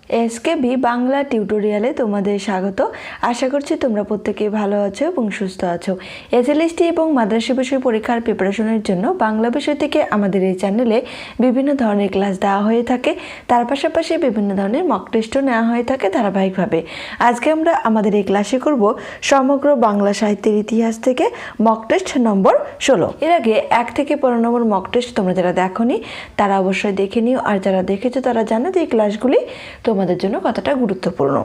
SKB Bangla টিউটোরিয়ালে তোমাদের স্বাগত। আশা করছি তোমরা প্রত্যেকেই ভালো আছো এবং সুস্থ আছো। SLST এবং মাদ্রাসা বিষয় পরীক্ষার প্রিপারেশনের জন্য বাংলা বিষয় থেকে আমাদের এই চ্যানেলে বিভিন্ন ধরনের ক্লাস দেওয়া হয়ে থাকে। তার পাশাপাশি বিভিন্ন ধরনের মক টেস্টও নেওয়া হয়ে থাকে ধারাবাহিকভাবে। আজকে আমরা আমাদের এই ক্লাসে করব সমগ্র বাংলা সাহিত্যের ইতিহাস থেকে মক টেস্ট নম্বর 16। এর আগে 1 থেকে 15 নম্বর মক টেস্ট তোমরা যারা দেখোনি তারা অবশ্যই দেখে নিও, আর যারা দেখেছো তারা জানো যে এই ক্লাসগুলি তোমাদের জন্য কতটা গুরুত্বপূর্ণ।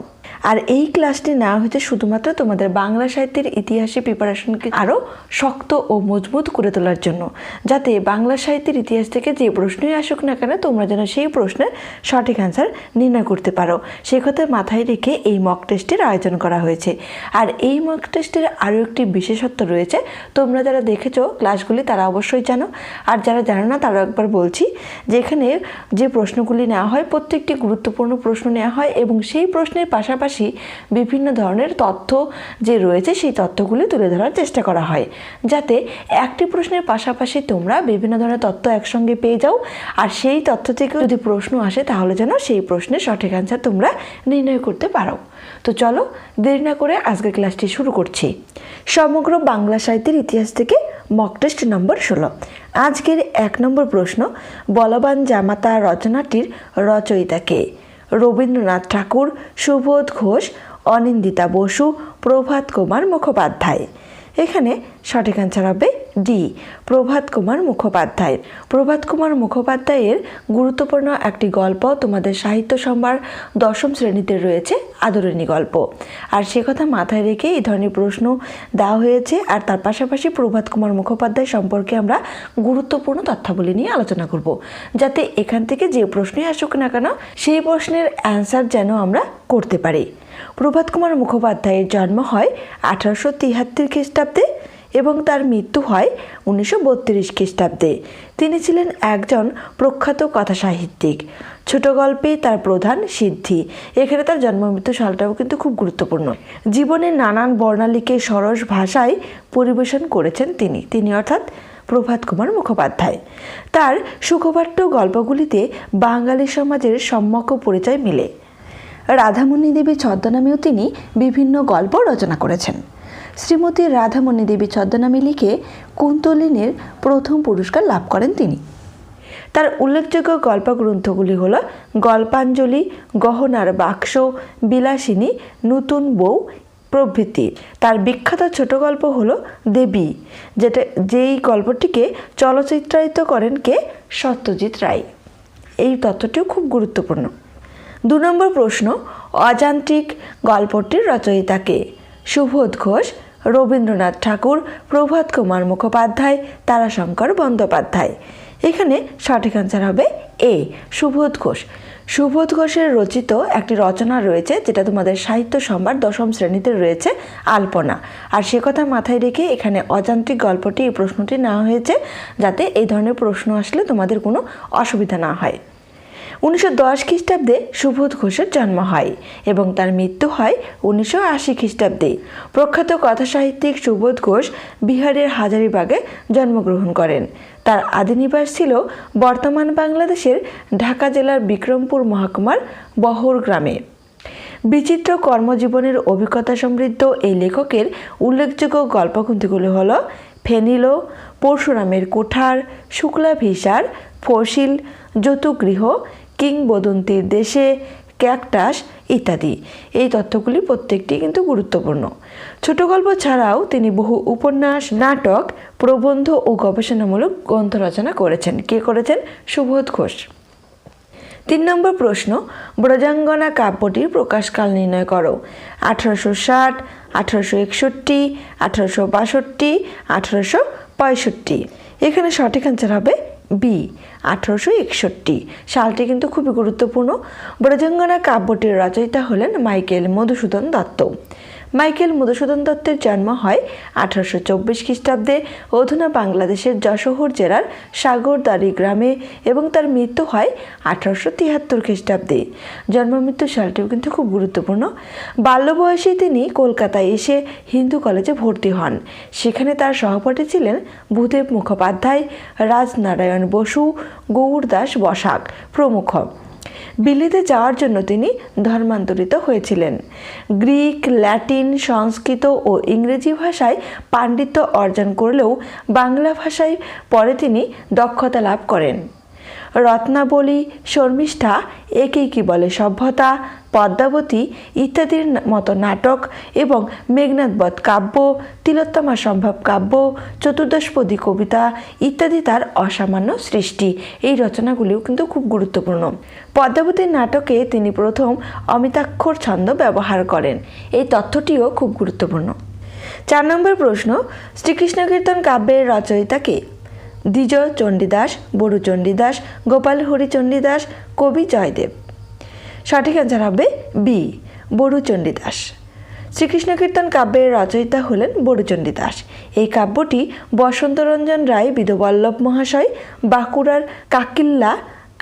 আর এই ক্লাসটি নেওয়া হয়েছে শুধুমাত্র তোমাদের বাংলা সাহিত্যের ইতিহাসে প্রিপারেশনকে আরও শক্ত ও মজবুত করে তোলার জন্য, যাতে বাংলা সাহিত্যের ইতিহাস থেকে যে প্রশ্নই আসুক না কেন তোমরা যেন সেই প্রশ্নের সঠিক অ্যান্সার নির্ণয় করতে পারো, সেই কথা মাথায় রেখে এই মক টেস্টের আয়োজন করা হয়েছে। আর এই মক টেস্টের আরও একটি বিশেষত্ব রয়েছে, তোমরা যারা দেখেছো ক্লাসগুলি তারা অবশ্যই জানো, আর যারা জানো না তারা একবার বলছি যে এখানে যে প্রশ্নগুলি নেওয়া হয় প্রত্যেকটি গুরুত্বপূর্ণ প্রশ্ন নেওয়া হয় এবং সেই প্রশ্নের পাশাপাশি বিভিন্ন ধরনের তথ্য যে রয়েছে সেই তথ্যগুলি তুলে ধরার চেষ্টা করা হয়, যাতে একটি প্রশ্নের পাশাপাশি তোমরা বিভিন্ন ধরনের তথ্য একসঙ্গে পেয়ে যাও, আর সেই তথ্য থেকে যদি প্রশ্ন আসে তাহলে যেন সেই প্রশ্নের সঠিক অ্যান্সার তোমরা নির্ণয় করতে পারো। তো চলো দেরি না করে আজকের ক্লাসটি শুরু করছি। সমগ্র বাংলা সাহিত্যের ইতিহাস থেকে মক টেস্ট নম্বর 16। আজকের 1 নম্বর প্রশ্ন, বলবান জামাতা রচনাটির রচয়িতা কে? রবীন্দ্রনাথ ঠাকুর, সুবোধ ঘোষ, অনিন্দিতা বসু, প্রভাত কুমার মুখোপাধ্যায়। এখানে সঠিক অ্যান্সার হবে ডি, প্রভাত কুমার মুখোপাধ্যায়। প্রভাত কুমার মুখোপাধ্যায়ের গুরুত্বপূর্ণ একটি গল্প তোমাদের সাহিত্য সম্ভার 10ম শ্রেণীতে রয়েছে, আদরিণী গল্প। আর সে কথা মাথায় রেখে এই ধরনের প্রশ্ন দেওয়া হয়েছে। আর তার পাশাপাশি প্রভাত কুমার মুখোপাধ্যায় সম্পর্কে আমরা গুরুত্বপূর্ণ তথ্যাবলী নিয়ে আলোচনা করব, যাতে এখান থেকে যে প্রশ্নই আসুক না কেন সেই প্রশ্নের অ্যান্সার যেন আমরা করতে পারি। প্রভাত কুমার মুখোপাধ্যায়ের জন্ম হয় 1873 খ্রিস্টাব্দে এবং তার মৃত্যু হয় 1932 খ্রিস্টাব্দে। তিনি ছিলেন একজন প্রখ্যাত কথা সাহিত্যিক। ছোট গল্পে তার প্রধান সিদ্ধি। এখানে তার জন্ম মৃত্যু সালটাও কিন্তু খুব গুরুত্বপূর্ণ। জীবনের নানান বর্ণালীকে সরস ভাষায় পরিবেশন করেছেন তিনি অর্থাৎ প্রভাত কুমার মুখোপাধ্যায়। তার সুখপাঠ্য গল্পগুলিতে বাঙালি সমাজের সম্যক পরিচয় মেলে। রাধামণি দেবী ছদ্মনামেও তিনি বিভিন্ন গল্প রচনা করেছেন। শ্রীমতী রাধামণি দেবী ছদ্মনামে লিখে কুন্তলিনীর প্রথম পুরস্কার লাভ করেন তিনি। তার উল্লেখযোগ্য গল্পগ্রন্থগুলি হল গল্পাঞ্জলি, গহনার বাক্স, বিলাসিনী, নতুন বউ প্রভৃতি। তার বিখ্যাত ছোট গল্প হলো দেবী, যেই গল্পটিকে চলচ্চিত্রায়িত করেন কে? সত্যজিৎ রায়। এই তথ্যটিও খুব গুরুত্বপূর্ণ। 2 নম্বর প্রশ্ন, অযান্ত্রিক গল্পটির রচয়িতা কে? সুবোধ ঘোষ, রবীন্দ্রনাথ ঠাকুর, প্রভাত কুমার মুখোপাধ্যায়, তারাশঙ্কর বন্দ্যোপাধ্যায়। এখানে সঠিক অ্যান্সার হবে এ, সুবোধ ঘোষ। সুবোধ ঘোষের রচিত একটি রচনা রয়েছে যেটা তোমাদের সাহিত্য সম্ভার 10ম শ্রেণীতে রয়েছে, আলপনা। আর সে কথা মাথায় রেখে এখানে অযান্ত্রিক গল্পটি এই প্রশ্নটি নেওয়া হয়েছে, যাতে এই ধরনের প্রশ্ন আসলে তোমাদের কোনো অসুবিধা না হয়। 1910 খ্রিস্টাব্দে সুবোধ ঘোষের জন্ম হয় এবং তার মৃত্যু হয় 1980 খ্রিস্টাব্দে। প্রখ্যাত কথা সাহিত্যিক সুবোধ ঘোষ বিহারের হাজারিবাগে জন্মগ্রহণ করেন। তার আদিনিবাস ছিল বর্তমান বাংলাদেশের ঢাকা জেলার বিক্রমপুর মহকুমার বহর গ্রামে। বিচিত্র কর্মজীবনের অভিজ্ঞতা সমৃদ্ধ এই লেখকের উল্লেখযোগ্য গল্পগ্রন্থগুলো হল ফেনিলো, পরশুরামের কোঠার, শুক্লা ভিসার, ফসিল, যতুগৃহ, কিংবদন্তির দেশে, ক্যাকটাস ইত্যাদি। এই তথ্যগুলি প্রত্যেকটি কিন্তু গুরুত্বপূর্ণ। ছোট গল্প ছাড়াও তিনি বহু উপন্যাস, নাটক, প্রবন্ধ ও গবেষণামূলক গ্রন্থ রচনা করেছেন। কে করেছেন? সুবোধ ঘোষ। 3 নম্বর প্রশ্ন, ব্রজাঙ্গনা কাব্যটির প্রকাশকাল নির্ণয় করো। 1860, 1861, 1862, 1865। এখানে সঠিক অ্যান্সার হবে বি, 1861। সালটি কিন্তু খুবই গুরুত্বপূর্ণ। ব্রজাঙ্গনা কাব্যটির রচয়িতা হলেন মাইকেল মধুসূদন দত্ত। মাইকেল মধুসূদন দত্তের জন্ম হয় 1824 খ্রিস্টাব্দে অধুনা বাংলাদেশের যশোহর জেলার সাগরদাড়ি গ্রামে এবং তার মৃত্যু হয় 1873 খ্রিস্টাব্দে। জন্ম মৃত্যু সালটিও কিন্তু খুব গুরুত্বপূর্ণ। বাল্য বয়সে তিনি কলকাতায় এসে হিন্দু কলেজে ভর্তি হন। সেখানে তার সহপাঠী ছিলেন ভূদেব মুখোপাধ্যায়, রাজনারায়ণ বসু, গৌরদাস বসাক প্রমুখ। দিল্লিতে যাওয়ার জন্য তিনি ধর্মান্তরিত হয়েছিলেন। গ্রিক, ল্যাটিন, সংস্কৃত ও ইংরেজি ভাষায় পাণ্ডিত্য অর্জন করলেও বাংলা ভাষায় পরে তিনি দক্ষতা লাভ করেন। রত্নাবলী, শর্মিষ্ঠা, একেই কি বলে সভ্যতা, পদ্মাবতী ইত্যাদির মতো নাটক এবং মেঘনাদবধ কাব্য, তিলোত্তমা সম্ভব কাব্য, চতুর্দশপদী কবিতা ইত্যাদি তার অসামান্য সৃষ্টি। এই রচনাগুলিও কিন্তু খুব গুরুত্বপূর্ণ। পদ্মাবতীর নাটকে তিনি প্রথম অমিতাক্ষর ছন্দ ব্যবহার করেন। এই তথ্যটিও খুব গুরুত্বপূর্ণ। 4 নম্বর প্রশ্ন, শ্রীকৃষ্ণ কীর্তন কাব্যের রচয়িতা কে? দ্বিজ চণ্ডীদাস, বড়ু চণ্ডীদাস, গোপাল হরি চণ্ডীদাস, কবি জয়দেব। সঠিক অ্যান্সার হবে বি, বড়ু চণ্ডীদাস। শ্রীকৃষ্ণ কীর্তন কাব্যের রচয়িতা হলেন বড়ু চণ্ডীদাস। এই কাব্যটি বসন্তরঞ্জন রায় বিধবল্লভ মহাশয় বাঁকুড়ার কাকিল্লা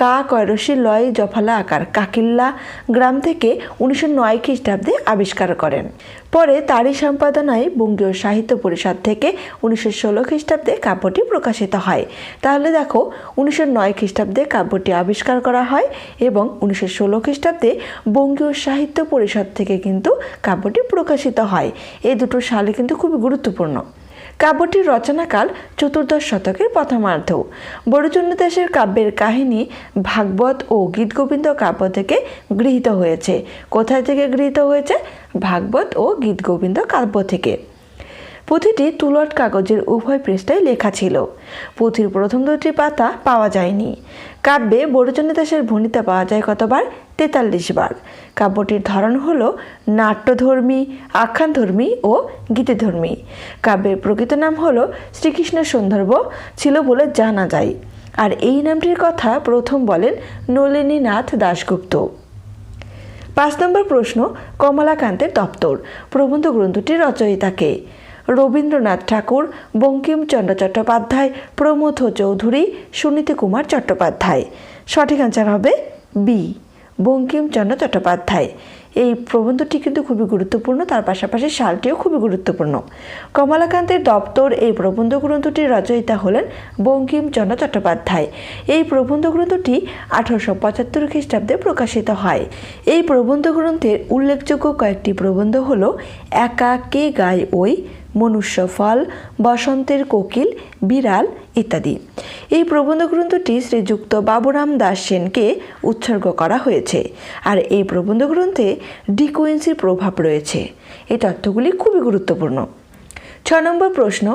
কা কয়রসি লয় জফালা আকার কাকিল্লা গ্রাম থেকে 1909 খ্রিস্টাব্দে আবিষ্কার করেন। পরে তারই সম্পাদনায় বঙ্গীয় সাহিত্য পরিষদ থেকে 1916 খ্রিস্টাব্দে কাব্যটি প্রকাশিত হয়। তাহলে দেখো 1909 খ্রিস্টাব্দে কাব্যটি আবিষ্কার করা হয় এবং 1916 খ্রিস্টাব্দে বঙ্গীয় সাহিত্য পরিষদ থেকে কিন্তু কাব্যটি প্রকাশিত হয়। এই দুটো সালে কিন্তু খুবই গুরুত্বপূর্ণ। কাব্যটির রচনাকাল চতুর্দশ শতকের প্রথমার্ধ। বড়ু চণ্ডীদাসের কাব্যের কাহিনী ভাগবত ও গীতগোবিন্দ কাব্য থেকে গৃহীত হয়েছে। কোথায় থেকে গৃহীত হয়েছে? ভাগবত ও গীতগোবিন্দ কাব্য থেকে। পুঁথিটি তুলট কাগজের উভয় পৃষ্ঠায় লেখা ছিল। পুঁথির প্রথম 2টি পাতা পাওয়া যায়নি। কাব্যে বড়ু চণ্ডীদাসের ভণিতা পাওয়া যায় কতবার? 43 বার। কাব্যটির ধরন হল নাট্যধর্মী, আখ্যানধর্মী ও গীতিধর্মী। কাব্যের প্রকৃত নাম হল শ্রীকৃষ্ণ সন্দর্ভ ছিল বলে জানা যায়। আর এই নামটির কথা প্রথম বলেন নলিনীনাথ দাশগুপ্ত। 5 নম্বর প্রশ্ন, কমলাকান্তের দপ্তর প্রবন্ধ গ্রন্থটির রচয়িতা কে? রবীন্দ্রনাথ ঠাকুর, বঙ্কিমচন্দ্র চট্টোপাধ্যায়, প্রমথ চৌধুরী, সুনীতি কুমার চট্টোপাধ্যায়। সঠিক অ্যান্সার হবে বি, বঙ্কিমচন্দ্র চট্টোপাধ্যায়। এই প্রবন্ধটি কিন্তু খুবই গুরুত্বপূর্ণ, তার পাশাপাশি সালটিও খুবই গুরুত্বপূর্ণ। কমলাকান্তের দপ্তর এই প্রবন্ধ গ্রন্থটির রচয়িতা হলেন বঙ্কিমচন্দ্র চট্টোপাধ্যায়। এই প্রবন্ধ গ্রন্থটি 1875 খ্রিস্টাব্দে প্রকাশিত হয়। এই প্রবন্ধ গ্রন্থের উল্লেখযোগ্য কয়েকটি প্রবন্ধ হল একা কে গায় ওই, মনুষ্য ফল, বসন্তের কোকিল, বিড়াল ইত্যাদি। এই প্রবন্ধ গ্রন্থটি শ্রীযুক্ত বাবুরাম দাস সেনকে উৎসর্গ করা হয়েছে। আর এই প্রবন্ধ গ্রন্থে ডিকুয়েন্সির প্রভাব রয়েছে। এই তথ্যগুলি খুবই গুরুত্বপূর্ণ। 6 নম্বর প্রশ্ন,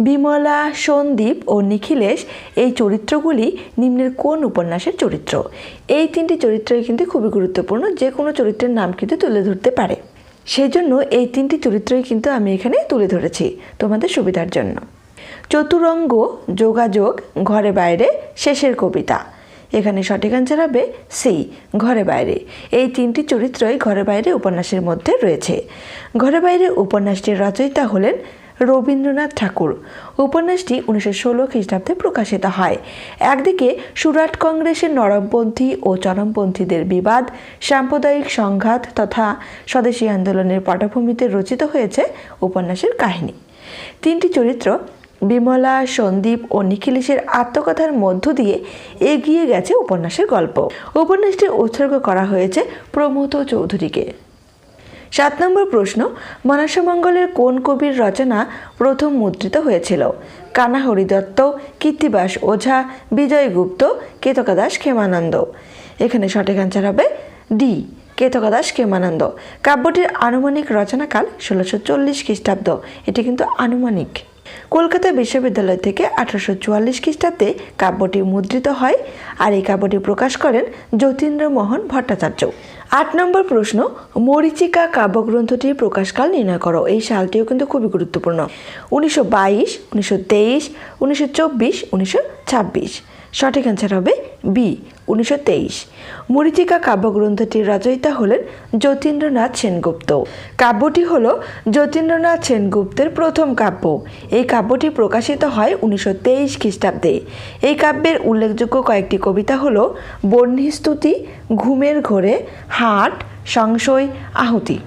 বিমলা, সন্দীপ ও নিখিলেশ এই চরিত্রগুলি নিম্নের কোন উপন্যাসের চরিত্র? এই 3টি চরিত্রই কিন্তু খুবই গুরুত্বপূর্ণ। যে কোনো চরিত্রের নাম কিন্তু তুলে ধরতে পারে। সেই জন্য এই 3টি চরিত্রই কিন্তু আমি এখানে তুলে ধরেছি তোমাদের সুবিধার জন্য। চতুরঙ্গ, যোগাযোগ, ঘরে বাইরে, শেষের কবিতা। এখানে সঠিক অ্যান্সার হবে সি, ঘরে বাইরে। এই 3টি চরিত্রই ঘরে বাইরে উপন্যাসের মধ্যে রয়েছে। ঘরে বাইরে উপন্যাসটির রচয়িতা হলেন রবীন্দ্রনাথ ঠাকুর। উপন্যাসটি 1916 খ্রিস্টাব্দে প্রকাশিত হয়। একদিকে সুরাট কংগ্রেসের নরমপন্থী ও চরমপন্থীদের বিবাদ, সাম্প্রদায়িক সংঘাত তথা স্বদেশী আন্দোলনের পটভূমিতে রচিত হয়েছে উপন্যাসের কাহিনী। 3টি চরিত্র বিমলা, সন্দীপ ও নিখিলেশের আত্মকথার মধ্য দিয়ে এগিয়ে গেছে উপন্যাসের গল্প। উপন্যাসটি উৎসর্গ করা হয়েছে প্রমথ চৌধুরীকে। 7 নম্বর প্রশ্ন, মনসামঙ্গলের কোন কবির রচনা প্রথম মুদ্রিত হয়েছিল? কানা হরিদত্ত, কীর্তিবাস ওঝা, বিজয় গুপ্ত, কেতকাদাস ক্ষেমানন্দ। এখানে সঠিক অ্যান্সার হবে ডি, কেতকাদাস ক্ষেমানন্দ। কাব্যটির আনুমানিক রচনাকাল 1640 খ্রিস্টাব্দ। এটি কিন্তু আনুমানিক। কলকাতা বিশ্ববিদ্যালয় থেকে 1844 খ্রিস্টাব্দে কাব্যটি মুদ্রিত হয়। আর এই কাব্যটি প্রকাশ করেন যতীন্দ্রমোহন ভট্টাচার্য। 8 নম্বর প্রশ্ন, মরীচিকা কাব্যগ্রন্থটির প্রকাশকাল নির্ণয় করো। এই সালটিও কিন্তু খুবই গুরুত্বপূর্ণ। 1922, 1923, 1924, 1926। সঠিক অ্যান্সার হবে বি, 1923। মরীচিকা কাব্যগ্রন্থটির রচয়িতা হলেন যতীন্দ্রনাথ সেনগুপ্ত। কাব্যটি হল যতীন্দ্রনাথ সেনগুপ্তের প্রথম কাব্য। এই কাব্যটি প্রকাশিত হয় 1923 খ্রিস্টাব্দে। এই কাব্যের উল্লেখযোগ্য কয়েকটি কবিতা হল বহ্নিস্তুতি, ঘুমের ঘোরে, হাট, সংশয়, আহুতি।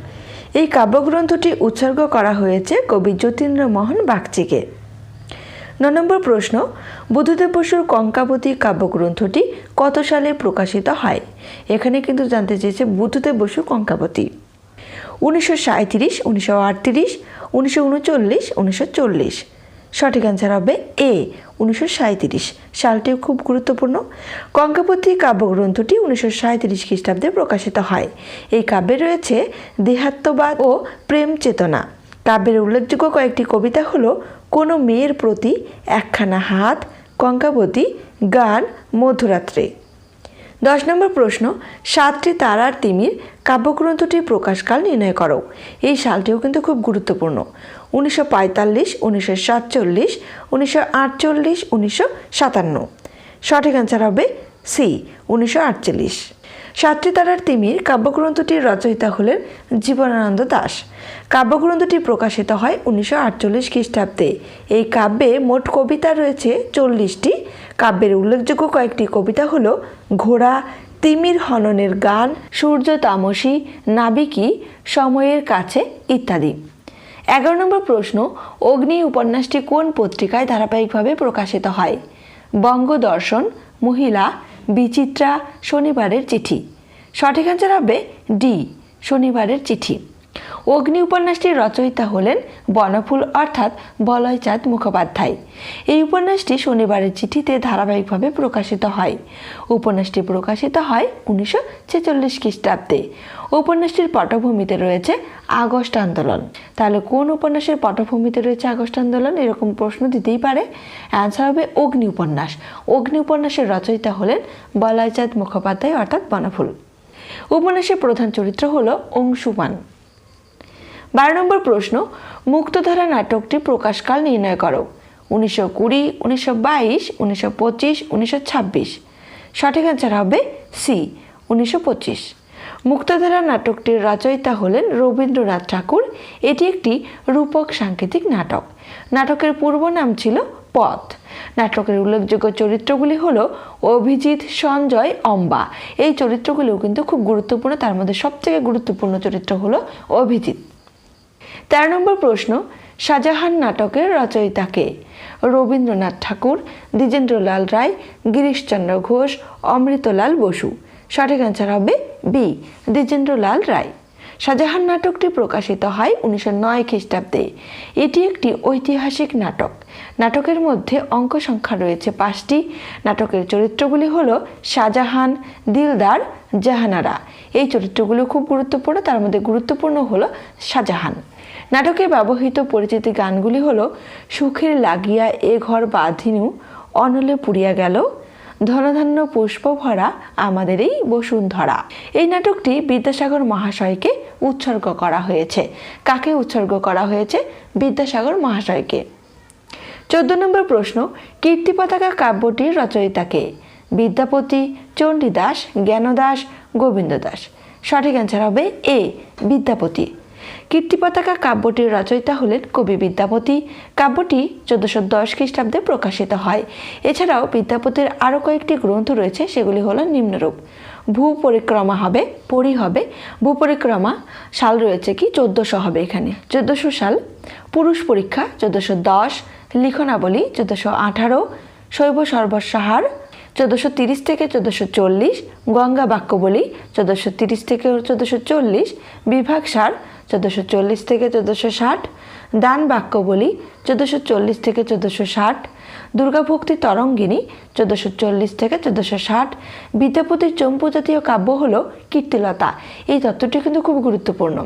এই কাব্যগ্রন্থটি উৎসর্গ করা হয়েছে কবি যতীন্দ্রমোহন বাগচিকে। 9 নম্বর প্রশ্ন, বুদ্ধদেব বসুর কঙ্কাবতী কাব্যগ্রন্থটি কত সালে প্রকাশিত হয়? এখানে কিন্তু জানতে চেয়েছে বুদ্ধদেব বসুর কঙ্কাবতী। 1937, 1938, 1939, 1940। সঠিক অ্যান্সার হবে এ 1937। সালটিও খুব গুরুত্বপূর্ণ। কঙ্কাবতী কাব্যগ্রন্থটি 1937 খ্রিস্টাব্দে প্রকাশিত হয়। এই কাব্যে রয়েছে দেহাত্মবাদ ও প্রেম চেতনা। কাব্যের উল্লেখযোগ্য কয়েকটি কবিতা হলো কোনো মেয়ের প্রতি একখানা হাত, কঙ্কাবতী, গান, মধ্যরাত্রে। 10 নম্বর প্রশ্ন, সাতটি তারার তিমির কাব্যগ্রন্থটির প্রকাশকাল নির্ণয় করো। এই সালটিও কিন্তু খুব গুরুত্বপূর্ণ। 1945, 1947, 1948, 1957। সঠিক অ্যান্সার হবে সি 1948। সাতটি তারার তিমির কাব্যগ্রন্থটির রচয়িতা হলেন জীবনানন্দ দাশ। কাব্যগ্রন্থটি প্রকাশিত হয় 1948 খ্রিস্টাব্দে। এই কাব্যে মোট কবিতা রয়েছে 40টি। কাব্যের উল্লেখযোগ্য কয়েকটি কবিতা হলো ঘোড়া, তিমির হননের গান, সূর্য তামসী, নাবিকি, সময়ের কাছে ইত্যাদি। 11 নম্বর প্রশ্ন, অগ্নি উপন্যাসটি কোন পত্রিকায় ধারাবাহিকভাবে প্রকাশিত হয়? বঙ্গদর্শন, মহিলা, বিচিত্রা, শনিবারের চিঠি। সঠিক অ্যান্সার হবে ডি শনিবারের চিঠি। অগ্নি উপন্যাসটির রচয়িতা হলেন বনফুল অর্থাৎ বলয়চাঁদ মুখোপাধ্যায়। এই উপন্যাসটি শনিবারের চিঠিতে ধারাবাহিকভাবে প্রকাশিত হয়। উপন্যাসটি প্রকাশিত হয় 1946 খ্রিস্টাব্দে। উপন্যাসটির পটভূমিতে রয়েছে আগস্ট আন্দোলন। তাহলে কোন উপন্যাসের পটভূমিতে রয়েছে আগস্ট আন্দোলন, এরকম প্রশ্ন দিতেই পারে। অ্যান্সার হবে অগ্নি উপন্যাস। অগ্নি উপন্যাসের রচয়িতা হলেন বলয়চাঁদ মুখোপাধ্যায় অর্থাৎ বনফুল। উপন্যাসের প্রধান চরিত্র হলো অংশুমান। 12 নম্বর প্রশ্ন, মুক্তধারা নাটকটি প্রকাশকাল নির্ণয় করো। 1920, 1922, 1925, 1926। সঠিক অ্যান্সার হবে সি 1925। মুক্তধারা নাটকটির রচয়িতা হলেন রবীন্দ্রনাথ ঠাকুর। এটি একটি রূপক সাংকেতিক নাটক। নাটকের পূর্ব নাম ছিল পথ। নাটকের উল্লেখযোগ্য চরিত্রগুলি হলো অভিজিৎ, সঞ্জয়, অম্বা। এই চরিত্রগুলিও কিন্তু খুব গুরুত্বপূর্ণ। তার মধ্যে সবথেকে গুরুত্বপূর্ণ চরিত্র হলো অভিজিৎ। 13 নম্বর প্রশ্ন, শাহজাহান নাটকের রচয়িতা কে? রবীন্দ্রনাথ ঠাকুর, দ্বিজেন্দ্রলাল রায়, গিরিশচন্দ্র ঘোষ, অমৃতলাল বসু। সঠিক অ্যান্সার হবে বি দ্বিজেন্দ্রলাল রায়। শাহজাহান নাটকটি প্রকাশিত হয় 1909 খ্রিস্টাব্দে। এটি একটি ঐতিহাসিক নাটক। নাটকের মধ্যে অঙ্ক সংখ্যা রয়েছে 5টি। নাটকের চরিত্রগুলি হলো শাহজাহান, দিলদার, জাহানারা। এই চরিত্রগুলো খুব গুরুত্বপূর্ণ। তার মধ্যে গুরুত্বপূর্ণ হলো শাহজাহান। নাটকে ব্যবহৃত পরিচিতি গানগুলি হলো সুখের লাগিয়া এ ঘর বাঁধিনু, অনলে পুড়িয়া গেল, ধনধান্য পুষ্প ভরা আমাদের এই বসুন্ধরা। এই নাটকটি বিদ্যাসাগর মহাশয়কে উৎসর্গ করা হয়েছে। কাকে উৎসর্গ করা হয়েছে? বিদ্যাসাগর মহাশয়কে। 14 নম্বর প্রশ্ন, কীর্তি পতাকা কাব্যটির রচয়িতা কে? বিদ্যাপতি, চণ্ডীদাস, জ্ঞানদাস, গোবিন্দ দাস। সঠিক অ্যান্সার হবে এ বিদ্যাপতি। কীর্তি পতাকা কাব্যটির রচয়িতা হলেন কবি বিদ্যাপতি। কাব্যটি 1410 খ্রিস্টাব্দে প্রকাশিত হয়। এছাড়াও বিদ্যাপতির আরও কয়েকটি গ্রন্থ রয়েছে, সেগুলি হলো নিম্নরূপ। ভূ পরিক্রমা হবে, পরি হবে। ভূ পরিক্রমা সাল রয়েছে কি 1400 হবে, এখানে 1400 সাল। পুরুষ পরীক্ষা 1410, লিখনাবলী 1418, শৈব সর্বসাহার 1430 থেকে 1440, গঙ্গা বাক্যবলী 1430 থেকে 1440, বিভাগ সার 1440 থেকে 1460, দান বাক্যবলী 1440 থেকে 1460, দুর্গাভক্তি তরঙ্গিনী 1440 থেকে 1460। বিদ্যাপতির চম্পু জাতীয় কাব্য হলো কীর্তিলতা। এই তত্ত্বটি কিন্তু খুব গুরুত্বপূর্ণ।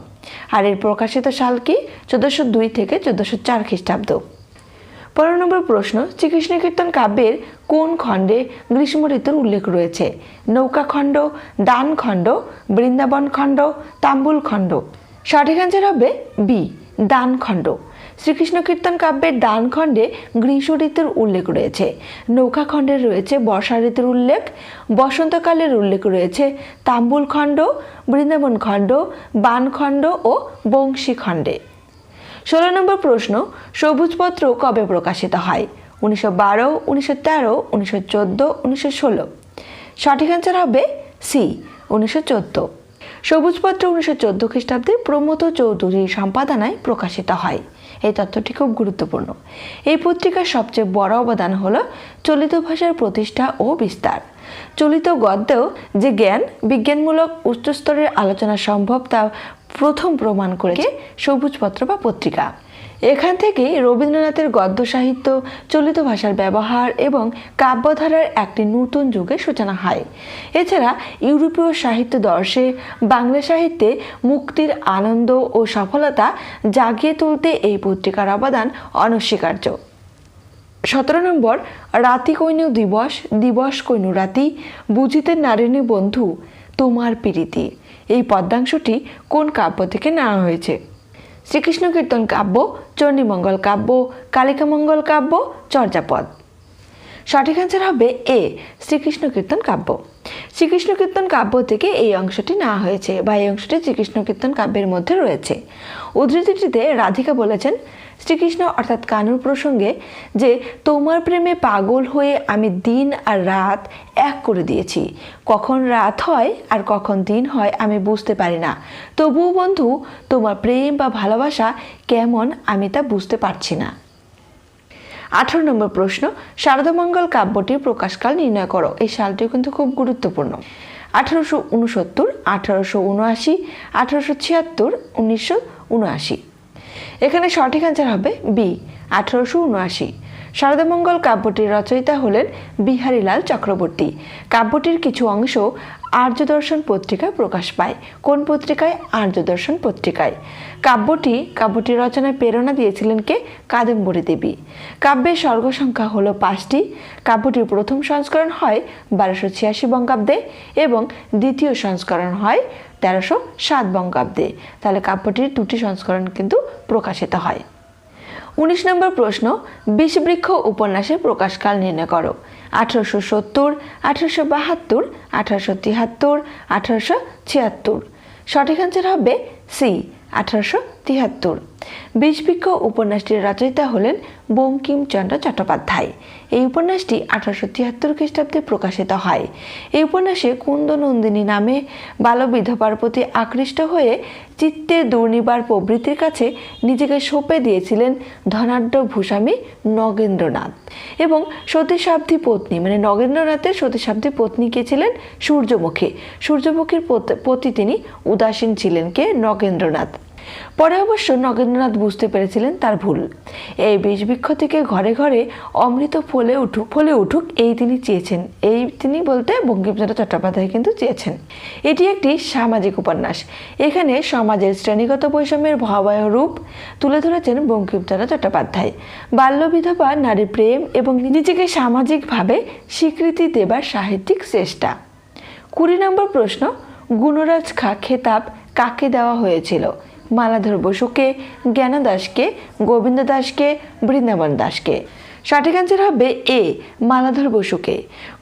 আর এর প্রকাশিত সাল কি 1402 থেকে 1404 খ্রিস্টাব্দ। 15 নম্বর প্রশ্ন, শ্রীকৃষ্ণ কীর্তন কাব্যের কোন খণ্ডে গ্রীষ্ম ঋতুর উল্লেখ রয়েছে? নৌকা খণ্ড, দান খণ্ড, বৃন্দাবন খণ্ড, তাম্বুল খণ্ড। সঠিক অ্যান্সার হবে বি দান খণ্ড। শ্রীকৃষ্ণ কীর্তন কাব্যের দান খণ্ডে গ্রীষ্ম ঋতুর উল্লেখ রয়েছে। নৌকা খণ্ডের রয়েছে বর্ষা ঋতুর উল্লেখ। বসন্তকালের উল্লেখ রয়েছে তাম্বুল খণ্ড, বৃন্দাবন খণ্ড, বান খণ্ড ও বংশী খণ্ডে। 16 নম্বর প্রশ্ন, সবুজপত্র কবে প্রকাশিত হয়? 1912, 1913, 1914, 1916। সঠিক অ্যান্সার হবে সি 1914। সবুজপত্র 1914 খ্রিস্টাব্দে প্রমথ চৌধুরীর সম্পাদনায় প্রকাশিত হয়। এই তথ্যটি খুব গুরুত্বপূর্ণ। এই পত্রিকার সবচেয়ে বড় অবদান হলো চলিত ভাষার প্রতিষ্ঠা ও বিস্তার। চলিত গদ্যেও যে জ্ঞান বিজ্ঞানমূলক উচ্চস্তরের আলোচনা সম্ভব তা প্রথম প্রমাণ করেছে সবুজপত্র বা পত্রিকা। এখান থেকেই রবীন্দ্রনাথের গদ্য সাহিত্য, চলিত ভাষার ব্যবহার এবং কাব্যধারার একটি নতুন যুগের সূচনা হয়। এছাড়া ইউরোপীয় সাহিত্য দর্শে বাংলা সাহিত্যে মুক্তির আনন্দ ও সফলতা জাগিয়ে তুলতে এই পত্রিকার অবদান অনস্বীকার্য। 17 নম্বর, রাতি কইনু দিবস, দিবস কইনু রাতি, বুঝিতে নারিণী বন্ধু তোমার প্রীতি। এই পদ্যাংশটি কোন কাব্য থেকে নেওয়া হয়েছে? শ্রীকৃষ্ণ কীর্তন কাব্য, চণ্ডীমঙ্গল কাব্য, কালিকামঙ্গল কাব্য, চর্যাপদ। সঠিক অ্যান্সার হবে এ, শ্রীকৃষ্ণ কীর্তন কাব্য। শ্রীকৃষ্ণ কীর্তন কাব্য থেকে এই অংশটি নেওয়া হয়েছে বা এই অংশটি শ্রীকৃষ্ণ কীর্তন কাব্যের মধ্যে রয়েছে। উদ্ধৃতিটিতে রাধিকা বলেছেন শ্রীকৃষ্ণ অর্থাৎ কানুর প্রসঙ্গে যে তোমার প্রেমে পাগল হয়ে আমি দিন আর রাত এক করে দিয়েছি। কখন রাত হয় আর কখন দিন হয় আমি বুঝতে পারি না, তবুও বন্ধু তোমার প্রেম বা ভালোবাসা কেমন আমি তা বুঝতে পারছি না। 18 নম্বর প্রশ্ন, শারদামঙ্গল কাব্যটির প্রকাশকাল নির্ণয় করো। এই সালটিও কিন্তু খুব গুরুত্বপূর্ণ। 1869, 1879, 1876, 1979। এখানে সঠিক অ্যান্সার হবে বি, 1879। শারদামঙ্গল কাব্যটির রচয়িতা হলেন বিহারীলাল চক্রবর্তী। কাব্যটির কিছু অংশ আর্যদর্শন পত্রিকায় প্রকাশ পায়। কোন পত্রিকায়? আর্যদর্শন পত্রিকায়। কাব্যটির রচনায় প্রেরণা দিয়েছিলেন কে? কাদম্বরী দেবী। কাব্যের সর্গ সংখ্যা হলো 5টি। কাব্যটির প্রথম সংস্করণ হয় 1286 বঙ্গাব্দে এবং দ্বিতীয় সংস্করণ হয় 1307 বঙ্গাব্দে। তাহলে কাব্যটির 2টি সংস্করণ কিন্তু প্রকাশিত হয়। 19 নম্বর প্রশ্ন, বিষবৃক্ষ উপন্যাসের প্রকাশকাল নির্ণয় করো। 1870, 1872, 1873, 1876। সঠিক অ্যান্সার হবে সি, 1873। বিষবৃক্ষ উপন্যাসটির রচয়িতা হলেন বঙ্কিমচন্দ্র চট্টোপাধ্যায়। এই উপন্যাসটি 1873 খ্রিস্টাব্দে প্রকাশিত হয়। এই উপন্যাসে কুন্দনন্দিনী নামে বালবিধবার প্রতি আকৃষ্ট হয়ে চিত্তের দুর্নিবার প্রবৃত্তির কাছে নিজেকে সঁপে দিয়েছিলেন ধনাঢ্য ভূস্বামী নগেন্দ্রনাথ এবং সতীসাধ্বী পত্নী, মানে নগেন্দ্রনাথের সতীসাধ্বী পত্নী কে ছিলেন? সূর্যমুখী। সূর্যমুখীর প্রতি তিনি উদাসীন ছিলেন কে? নগেন্দ্রনাথ। পরে অবশ্য নগেন্দ্রনাথ বুঝতে পেরেছিলেন তার ভুল। এই বিষবৃক্ষ থেকে ঘরে ঘরে অমৃত ফলে উঠুক এই তিনি চেয়েছেন। এই তিনি বলতে বঙ্কিমচন্দ্র চট্টোপাধ্যায় কিন্তু চেয়েছেন। এটি একটি সামাজিক উপন্যাস। এখানে সমাজের শ্রেণীগত বৈষম্যের ভয়াবহ রূপ তুলে ধরেছেন বঙ্কিমচন্দ্র চট্টোপাধ্যায়। বাল্যবিধবা নারী প্রেম এবং নিজেকে সামাজিকভাবে স্বীকৃতি দেবার সাহিত্যিক চেষ্টা। 20 নম্বর প্রশ্ন, গুণরাজ খাঁ খেতাব কাকে দেওয়া হয়েছিল? মালাধর বসুকে, জ্ঞান দাসকে, গোবিন্দ দাসকে, বৃন্দাবন দাসকে। সঠিক অ্যান্সার হবে এ, মালাধর বসুকে।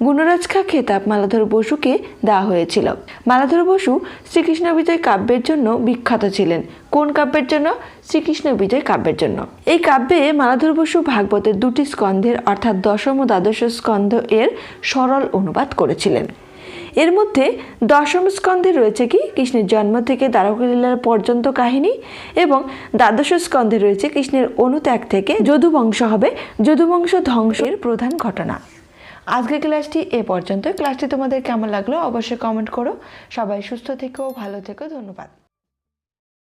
গুণরাজ খাঁ খেতাব মালাধর বসুকে দেওয়া হয়েছিল। মালাধর বসু শ্রীকৃষ্ণ বিজয় কাব্যের জন্য বিখ্যাত ছিলেন। কোন কাব্যের জন্য? শ্রীকৃষ্ণ বিজয় কাব্যের জন্য। এই কাব্যে মালাধর বসু ভাগবতের 2টি স্কন্ধের অর্থাৎ দশম ও দ্বাদশ স্কন্ধ এর সরল অনুবাদ করেছিলেন। এর মধ্যে দশম স্কন্ধে রয়েছে কি? কৃষ্ণের জন্ম থেকে দ্বারকালীলার পর্যন্ত কাহিনী এবং দ্বাদশ স্কন্ধে রয়েছে কৃষ্ণের অনুত্যাগ থেকে যদুবংশ হবে যদুবংশ ধ্বংসের প্রধান ঘটনা। আজকের ক্লাসটি এ পর্যন্ত। ক্লাসটি তোমাদের কেমন লাগলো অবশ্যই কমেন্ট করো। সবাই সুস্থ থেকো, ভালো থেকো। ধন্যবাদ।